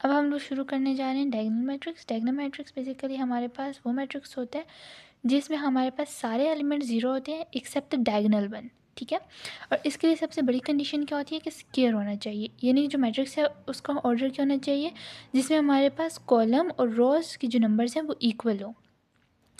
अब हम लोग शुरू करने जा रहे हैं diagonal matrix. Diagonal matrix basically हमारे पास वो मैट्रिक्स होता है जिसमें हमारे पास सारे एलिमेंट ज़ीरो होते हैं एक्सेप्ट द डायगोनल वन, ठीक है। और इसके लिए सबसे बड़ी कंडीशन क्या होती है कि स्क्वायर होना चाहिए, यानी जो मैट्रिक्स है उसका ऑर्डर क्या होना चाहिए, जिसमें हमारे पास कॉलम और रोज के जो नंबर्स हैं वो इक्वल हो।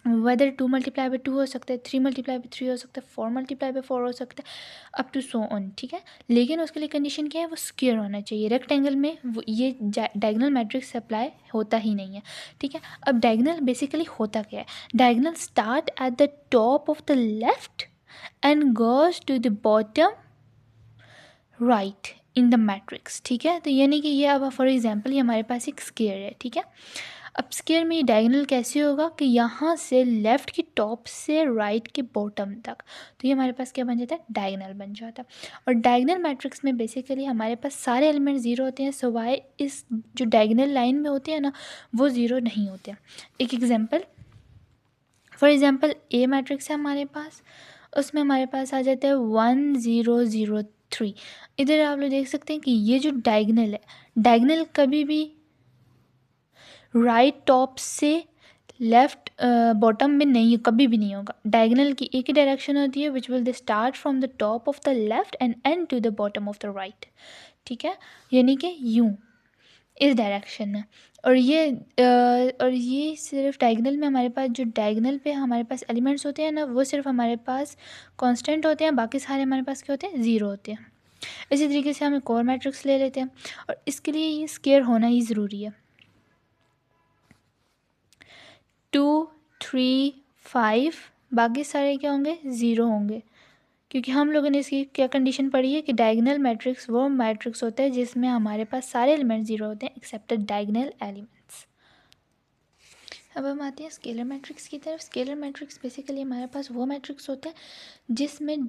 वेदर 2 मल्टीप्लाई बाई 2 हो सकता है, 3 मल्टीप्लाई बाई 3 हो सकता है, 4 मल्टीप्लाई बाई 4 हो सकता है, अप टू सो ऑन, ठीक है। लेकिन उसके लिए कंडीशन क्या है, वो स्क्वायर होना चाहिए। रेक्टेंगल में वो ये डायगोनल मैट्रिक्स अप्लाई होता ही नहीं है, ठीक है। अब डायगोनल बेसिकली होता क्या है, diagonal start at the top of the left and goes to the bottom right in the matrix, ठीक है। तो यानी कि ये अब फॉर एग्जांपल ये हमारे पास एक स्क्वायर है, ठीक है। अब स्क्वायर में ये डायगोनल कैसे होगा कि यहाँ से लेफ़्ट की टॉप से राइट के बॉटम तक, तो ये हमारे पास क्या बन जाता है, डायगोनल बन जाता है। और डायगोनल मैट्रिक्स में बेसिकली हमारे पास सारे एलिमेंट ज़ीरो होते हैं, सिवाय इस जो डायगोनल लाइन में होते हैं ना वो ज़ीरो नहीं होते हैं। एक example, for example A matrix है हमारे पास, उसमें हमारे पास आ जाता है 1 0 0 3। इधर आप लोग देख सकते हैं कि ये जो डायगोनल है, डायगोनल कभी भी राइट टॉप से लेफ्ट बॉटम में नहीं, कभी भी नहीं होगा। डायगोनल की एक ही डायरेक्शन होती है which will they start from the top of the left end and to the bottom of the right, ठीक है, यानी कि यूँ इस डायरेक्शन में। और ये सिर्फ डायगोनल में हमारे पास जो डायगोनल पे हमारे पास एलिमेंट्स होते हैं ना वो सिर्फ हमारे पास कांस्टेंट होते हैं, बाकी सारे हमारे पास क्या होते हैं, ज़ीरो होते हैं। इसी तरीके से हम एक और मैट्रिक्स ले लेते हैं और इसके लिए ये स्क्वायर होना ही ज़रूरी है। 2 3 5, बाकी सारे क्या होंगे, ज़ीरो होंगे, क्योंकि हम लोगों ने इसकी क्या कंडीशन पढ़ी है कि डायगोनल मैट्रिक्स वो मैट्रिक्स होता है जिसमें हमारे पास सारे एलिमेंट ज़ीरो होते हैं एक्सेप्ट द डायगोनल एलिमेंट्स। अब हम आते हैं स्केलर मैट्रिक्स की तरफ। स्केलर मैट्रिक्स बेसिकली हमारे पास वो मैट्रिक्स होता है जिसमें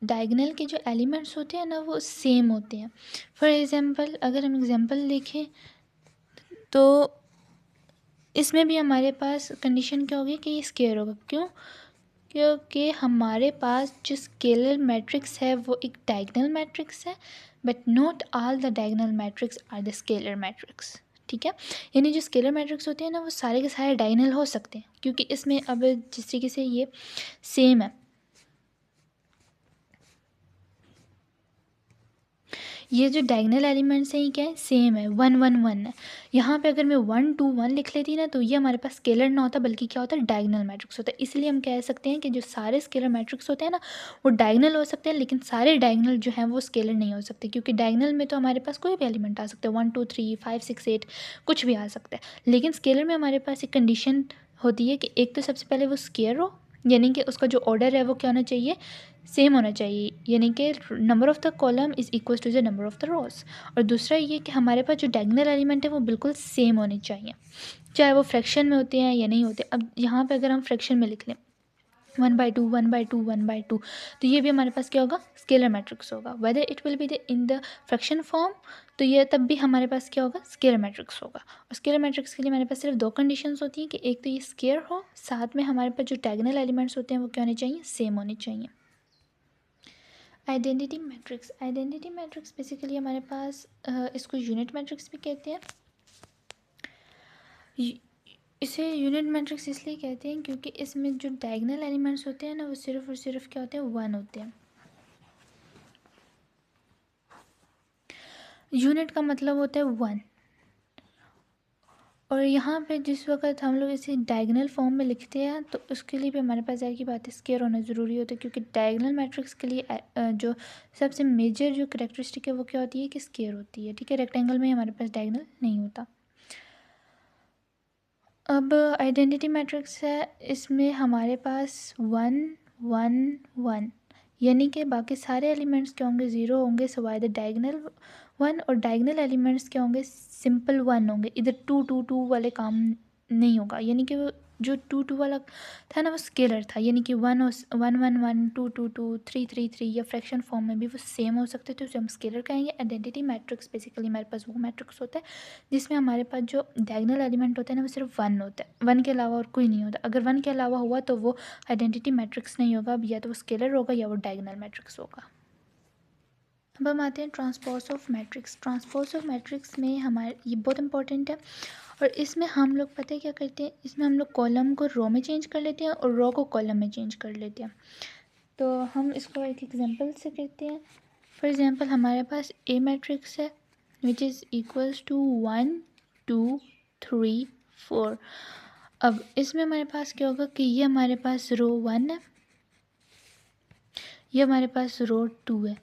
डायगोनल के जो एलिमेंट्स होते हैं ना वो सेम होते हैं। फॉर एग्जांपल अगर हम एग्जांपल देखें तो इसमें भी हमारे पास कंडीशन क्या होगी कि ये स्केयर होगा। क्यों? क्योंकि हमारे पास जो स्केलर मैट्रिक्स है वो एक डायगोनल मैट्रिक्स है, but not all the diagonal matrix are the scalar matrix, ठीक है। यानी जो स्केलर मैट्रिक्स होते हैं ना वो सारे के सारे डायगोनल हो सकते हैं, क्योंकि इसमें अब जिस तरीके से ये सेम है, ये जो डायगोनल एलिमेंट्स हैं ये क्या है, सेम है, 1 1 1 है। यहाँ पे अगर मैं 1 2 1 लिख लेती ना तो ये हमारे पास स्केलर ना होता बल्कि क्या होता है, डायगोनल मैट्रिक्स होता है। इसलिए हम कह सकते हैं कि जो सारे स्केलर मैट्रिक्स होते हैं ना वो डायगोनल हो सकते हैं, लेकिन सारे डायगोनल जो हैं वो स्केलर नहीं हो सकते, क्योंकि डायगोनल में तो हमारे पास कोई भी एलिमेंट आ सकते हैं, 1 2 3 5 6 8 कुछ भी आ सकता है। लेकिन स्केलर में हमारे पास एक कंडीशन होती है कि एक तो सबसे पहले वो स्केयर हो, यानी कि उसका जो ऑर्डर है वो क्या होना चाहिए, सेम होना चाहिए, यानी कि number of the column is equal to the number of the rows. और दूसरा ये कि हमारे पास जो डायगोनल एलिमेंट है वो बिल्कुल सेम होने चाहिए, चाहे वो फ्रैक्शन में होते हैं या नहीं होते। अब यहाँ पे अगर हम फ्रैक्शन में लिख लें 1/2 1/2 1/2, तो ये भी हमारे पास क्या होगा, स्केलर मैट्रिक्स होगा। Whether it will be the in the fraction form, तो ये तब भी हमारे पास क्या होगा, स्केलर मैट्रिक्स होगा। और स्केलर मैट्रिक्स के लिए हमारे पास सिर्फ दो कंडीशंस होती हैं कि एक तो ये स्केयर हो, साथ में हमारे पास जो डायगोनल एलिमेंट्स होते हैं वो क्या होने चाहिए, सेम होने चाहिए। Identity matrix, identity matrix basically हमारे पास इसको यूनिट मैट्रिक्स भी कहते हैं। इसे यूनिट मैट्रिक्स इसलिए कहते हैं क्योंकि इसमें जो डायगोनल एलिमेंट्स होते हैं ना वो सिर्फ और सिर्फ क्या होते हैं, 1 होते हैं। यूनिट का मतलब होता है 1। और यहाँ पे जिस वक्त हम लोग इसे डायगोनल फॉर्म में लिखते हैं तो उसके लिए भी हमारे पास जाहिर की बात है स्केयर होना ज़रूरी होता है, क्योंकि डायगोनल मैट्रिक्स के लिए जो सबसे मेजर जो करेक्टरिस्टिक है वो क्या होती है कि स्केयर होती है, ठीक है। रेक्टेंगल में हमारे पास डायगोनल नहीं होता। अब आइडेंटिटी मैट्रिक्स है, इसमें हमारे पास 1 1 1, यानी कि बाकी सारे एलिमेंट्स क्या होंगे, ज़ीरो होंगे सिवाय द डायगोनल 1, और डायगोनल एलिमेंट्स क्या होंगे, सिंपल 1 होंगे। इधर 2 2 2 वाले काम नहीं होगा, यानी कि वो जो 2 2 वाला था ना वो स्केलर था, यानी कि 1 1 1 1 2 2 2 3 3 3 या फ्रैक्शन फॉर्म में भी वो सेम हो सकते थे, उसे हम स्केलर कहेंगे। आइडेंटिटी मैट्रिक्स बेसिकली हमारे पास वो मैट्रिक्स होता है जिसमें हमारे पास जो डायगोनल एलिमेंट होता है ना वो सिर्फ 1 होता है, 1 के अलावा और कोई नहीं होता। अगर 1 के अलावा हुआ तो वो आइडेंटिटी मैट्रिक्स नहीं होगा, या तो वो स्केलर होगा या वो डायगोनल मैट्रिक्स होगा। अब हम आते हैं transpose of matrix. Transpose of matrix में हमारे ये बहुत इंपॉर्टेंट है, और इसमें हम लोग पता है क्या करते हैं, इसमें हम लोग कॉलम को रो में चेंज कर लेते हैं और रो को कॉलम में चेंज कर लेते हैं। तो हम इसको एक एग्जांपल से करते हैं। फॉर एग्जांपल हमारे पास ए मैट्रिक्स है विच इज़ इक्वल्स टू 1 2 3 4। अब इसमें हमारे पास क्या होगा कि ये हमारे पास रो 1 है, ये हमारे पास रो 2 है,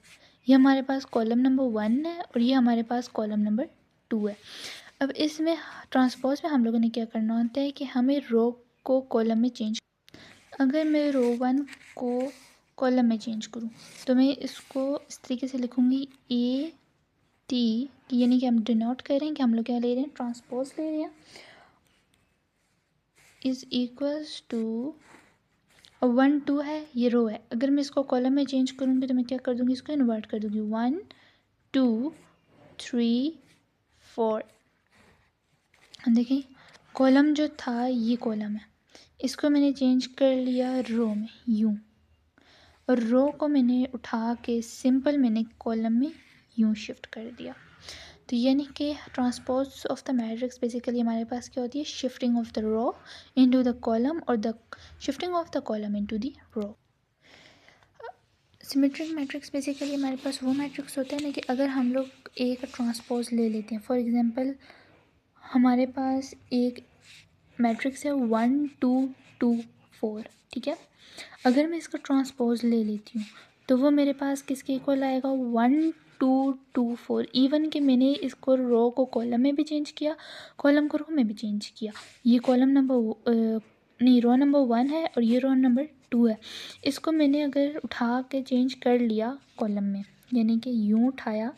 ये हमारे पास कॉलम नंबर 1 है और ये हमारे पास कॉलम नंबर 2 है। अब इसमें ट्रांसपोज में हम लोगों ने क्या करना होता है कि हमें रो को कॉलम में चेंज, अगर मैं रो 1 को कॉलम में चेंज करूँ तो मैं इसको इस तरीके से लिखूँगी ए टी, यानी कि हम डिनोट कर रहे हैं कि हम लोग क्या ले रहे हैं, ट्रांसपोज ले रहे हैं, इज़ इक्वल्स टू 1 2 है, ये रो है। अगर मैं इसको कॉलम में चेंज करूँगी तो मैं क्या कर दूँगी, इसको इन्वर्ट कर दूँगी, 1 2 3 4। देखिए कॉलम जो था ये कॉलम है, इसको मैंने चेंज कर लिया रो में यूँ, और रो को मैंने उठा के सिंपल मैंने कॉलम में यूँ शिफ्ट कर दिया। तो यानी कि transpose of the matrix basically हमारे पास क्या होती है, shifting of the row into the column और the shifting of the column into the row. Symmetric matrix basically हमारे पास वो मैट्रिक्स होता है ना कि अगर हम लोग एक ट्रांसपोज ले लेते हैं, फॉर एग्जांपल हमारे पास एक मैट्रिक्स है 1 2 2 4, ठीक है। अगर मैं इसका ट्रांसपोज ले लेती हूँ तो वो मेरे पास किसके इक्वल आएगा, 1 2 2 4। इवन कि मैंने इसको रो को कॉलम में भी चेंज किया, कॉलम को रो में भी चेंज किया। ये कॉलम नंबर नहीं, रो नंबर 1 है और ये रो नंबर 2 है। इसको मैंने अगर उठा के चेंज कर लिया कॉलम में, यानी कि यूँ उठाया,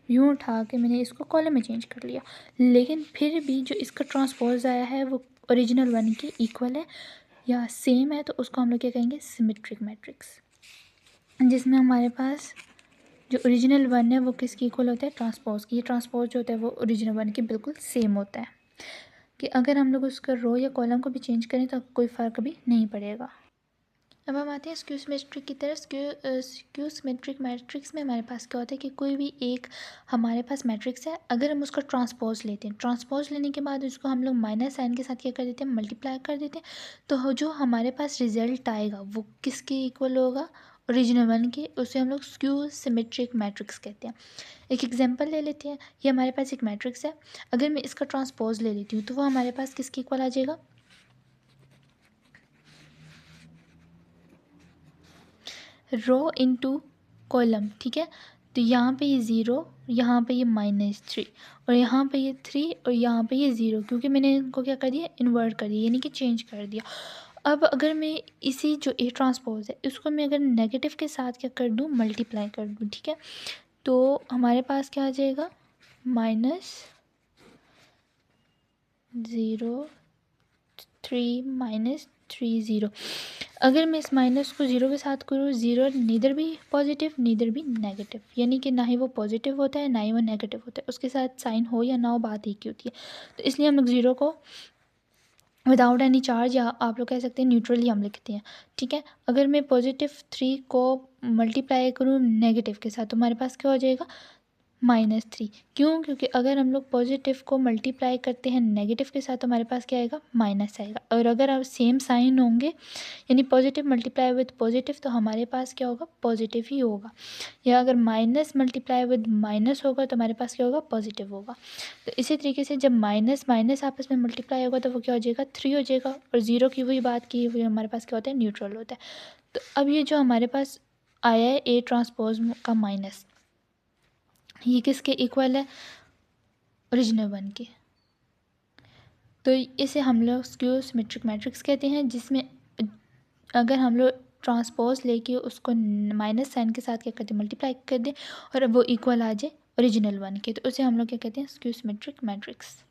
यूँ उठा के मैंने इसको कॉलम में चेंज कर लिया, लेकिन फिर भी जो इसका ट्रांसपोज आया है वो ओरिजिनल 1 के इक्वल है या सेम है, तो उसको हम लोग क्या कहेंगे, सिमेट्रिक मैट्रिक्स, जिसमें हमारे पास जो ओरिजिनल 1 है वो किसकी इक्वल होता है, ट्रांसपोज की। ये ट्रांसपोज जो होता है वो ओरिजिनल 1 के बिल्कुल सेम होता है, कि अगर हम लोग उसका रो या कॉलम को भी चेंज करें तो कोई फ़र्क भी नहीं पड़ेगा। अब हम आते हैं स्क्यू सिमेट्रिक की तरफ। स्क्यू सिमेट्रिक मैट्रिक्स में हमारे पास क्या होता है कि कोई भी एक हमारे पास मैट्रिक्स है, अगर हम उसका ट्रांसपोज लेते हैं, ट्रांसपोज लेने के बाद उसको हम लोग माइनस साइन के साथ क्या कर देते हैं, मल्टीप्लाई कर देते हैं, तो जो हमारे पास रिजल्ट आएगा वो किसके इक्वल होगा, ओरिजिनल 1 के। उसे हम लोग स्क्यू सिमेट्रिक मैट्रिक्स कहते हैं। एक एग्जांपल ले लेते हैं, ये हमारे पास एक मैट्रिक्स है, अगर मैं इसका ट्रांसपोज ले लेती हूँ तो वो हमारे पास किसके इक्वल आ जाएगा, रो इनटू कॉलम, ठीक है। तो यहाँ पे ये 0, यहाँ पे ये -3, और यहाँ पे ये 3 और यहाँ पे ये 0, क्योंकि मैंने इनको क्या कर दिया, इन्वर्ट कर दिया, यानी कि चेंज कर दिया। अब अगर मैं इसी जो ए ट्रांसपोज है इसको मैं अगर नेगेटिव के साथ क्या कर दूँ, मल्टीप्लाई कर दूँ, ठीक है, तो हमारे पास क्या आ जाएगा, -0 3 0। अगर मैं इस माइनस को 0 के साथ करूँ, 0 नीदर भी पॉजिटिव नीदर भी नेगेटिव, यानी कि ना ही वो पॉजिटिव होता है ना ही वो नेगेटिव होता है, उसके साथ साइन हो या ना हो बात एक ही होती है। तो इसलिए हम लोग 0 को विदाउट एनी चार्ज, या आप लोग कह सकते हैं न्यूट्रली हम लिखते हैं, ठीक है। अगर मैं +3 को मल्टीप्लाई करूँ नेगेटिव के साथ तो हमारे पास क्या हो जाएगा, -3। क्यों, क्योंकि अगर हम लोग पॉजिटिव को मल्टीप्लाई करते हैं नेगेटिव के साथ तो हमारे पास क्या आएगा, माइनस आएगा। और अगर अब सेम साइन होंगे, यानी पॉजिटिव मल्टीप्लाई विद पॉजिटिव, तो हमारे पास क्या होगा, पॉजिटिव ही होगा। या अगर माइनस मल्टीप्लाई विद माइनस होगा तो हमारे पास क्या होगा, पॉजिटिव होगा। तो इसी तरीके से जब माइनस माइनस आपस में मल्टीप्लाई होगा तो वो क्या हो जाएगा, 3 हो जाएगा। और 0 की वही बात की हुई हमारे पास क्या होता है, न्यूट्रल होता है। तो अब ये जो हमारे पास आया है ए ट्रांसपोज का माइनस, ये किसके इक्वल है, ओरिजिनल 1 के। तो इसे हम लोग स्क्यू सिमेट्रिक मैट्रिक्स कहते हैं, जिसमें अगर हम लोग ट्रांसपोज लेके उसको माइनस साइन के साथ क्या करते हैं, मल्टीप्लाई कर दें और वो इक्वल आ जाए ओरिजिनल 1 के, तो उसे हम लोग क्या कहते हैं, स्क्यू सिमेट्रिक मैट्रिक्स।